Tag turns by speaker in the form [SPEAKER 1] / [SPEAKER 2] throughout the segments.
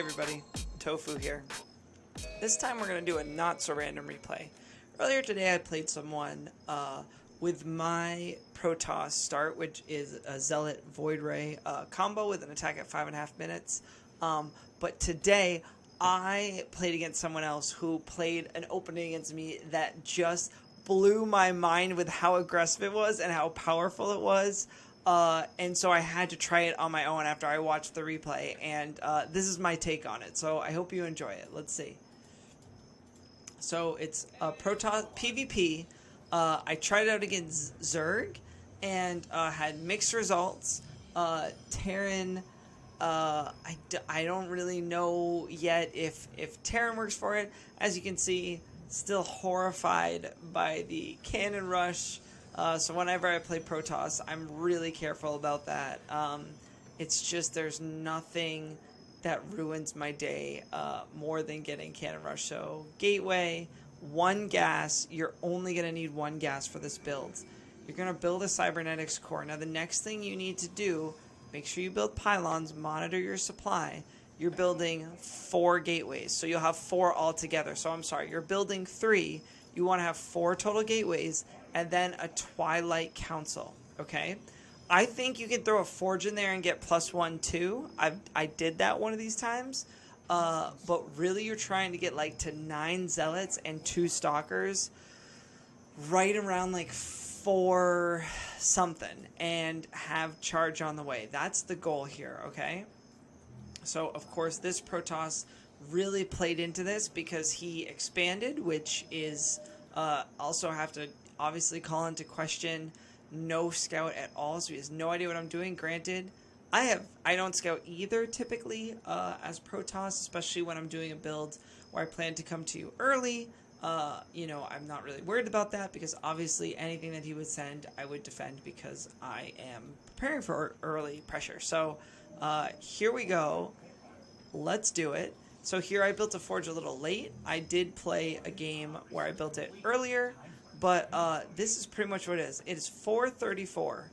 [SPEAKER 1] everybody, Tofu here. This time we're going to do a not so random replay. Earlier today I played someone with my Protoss start, which is a Zealot Void Ray combo with an attack at 5.5 minutes. But today I played against someone else who played an opening against me that just blew my mind with how aggressive it was and how powerful it was. And so I had to try it on my own after I watched the replay, and this is my take on it, so I hope you enjoy it. Let's see. So it's Protoss PvP. I tried it out against Zerg, and had mixed results. Terran, I don't really know yet if Terran works for it. As you can see, still horrified by the cannon rush. So whenever I play Protoss, I'm really careful about that. It's just there's nothing that ruins my day more than getting cannon rush. So gateway, 1 gas. You're only going to need 1 gas for this build. You're going to build a cybernetics core. Now the next thing you need to do, make sure you build pylons, monitor your supply. You're building 4 gateways, so you'll have 4 altogether. So I'm sorry, you're building 3. You want to have 4 total gateways, and then a Twilight Council, okay? I think you can throw a Forge in there and get +1 too. I did that one of these times. But really you're trying to get like to 9 Zealots and 2 Stalkers right around like 4 something and have charge on the way. That's the goal here, okay? So, of course, this Protoss really played into this because he expanded, which is also have to obviously call into question no scout at all, so he has no idea what I'm doing. Granted, I don't scout either typically as Protoss, especially when I'm doing a build where I plan to come to you early. You know, I'm not really worried about that because obviously anything that he would send, I would defend because I am preparing for early pressure. So here we go. Let's do it. So here I built a Forge a little late. I did play a game where I built it earlier, but this is pretty much what it is. It is 434,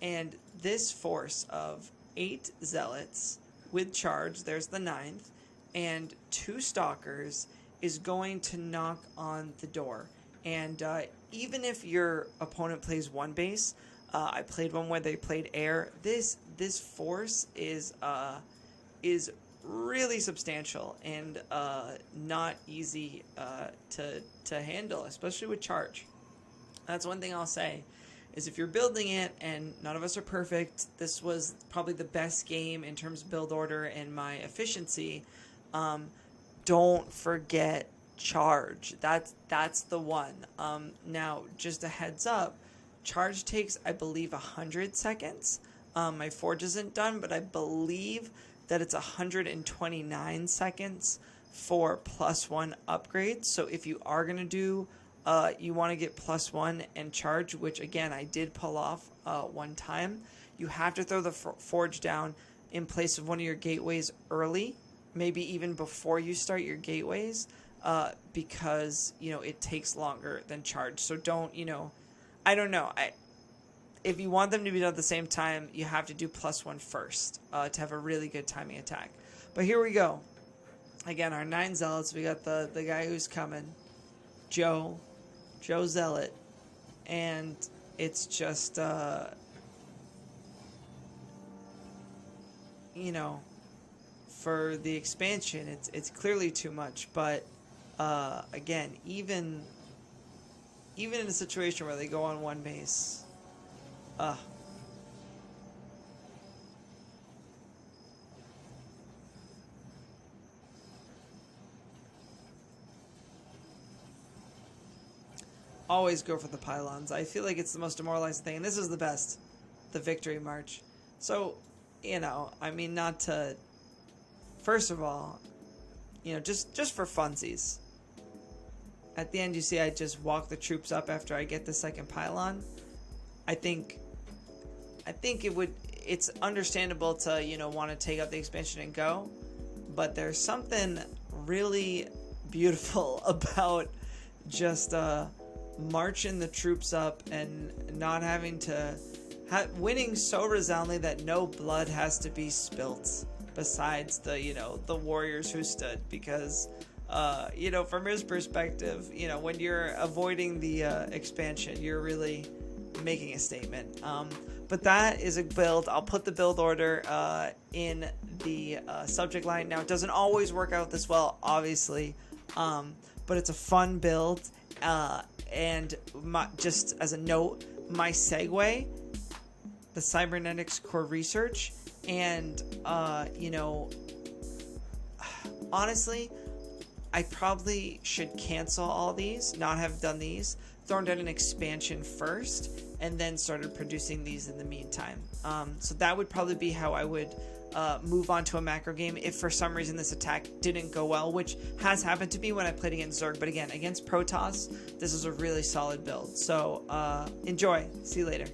[SPEAKER 1] and this force of 8 Zealots with charge, there's the 9th, and 2 Stalkers is going to knock on the door. And even if your opponent plays 1 base, I played one where they played air, this force is really substantial and not easy to handle, especially with charge. That's one thing I'll say, is if you're building it, and none of us are perfect, this was probably the best game in terms of build order and my efficiency. Don't forget charge. That's the one. Now, just a heads up, charge takes, I believe, 100 seconds. My Forge isn't done, but I believe that it's 129 seconds for +1 upgrades. So if you are going to do, you want to get +1 and charge, which again, I did pull off one time. You have to throw the Forge down in place of one of your gateways early, maybe even before you start your gateways, because, you know, it takes longer than charge. So don't, you know, I don't know. If you want them to be done at the same time, you have to do +1 first to have a really good timing attack. But here we go. Again, our 9 Zealots. We got the guy who's coming, Joe Zealot, and it's just you know, for the expansion, it's clearly too much. But again, even in a situation where they go on 1 base. Always go for the pylons. I feel like it's the most demoralizing thing, and this is the best, the victory march. So, you know, I mean, not to, first of all, you know, just for funsies. At the end, you see I just walk the troops up after I get the 2nd pylon. I think it's understandable to, you know, want to take out the expansion and go, but there's something really beautiful about just marching the troops up and not having to winning so resoundingly that no blood has to be spilt. besides the, you know, the warriors who stood, because you know, from his perspective, you know, when you're avoiding the expansion, you're really making a statement. But that is a build. I'll put the build order in the subject line. Now, it doesn't always work out this well, obviously, but it's a fun build. And just as a note, my segue, the cybernetics core research, and you know, honestly, I probably should cancel all these, not have done these, thrown down an expansion first, and then started producing these in the meantime. So that would probably be how I would move on to a macro game if for some reason this attack didn't go well, which has happened to me when I played against Zerg. But again, against Protoss, this is a really solid build. So enjoy. See you later.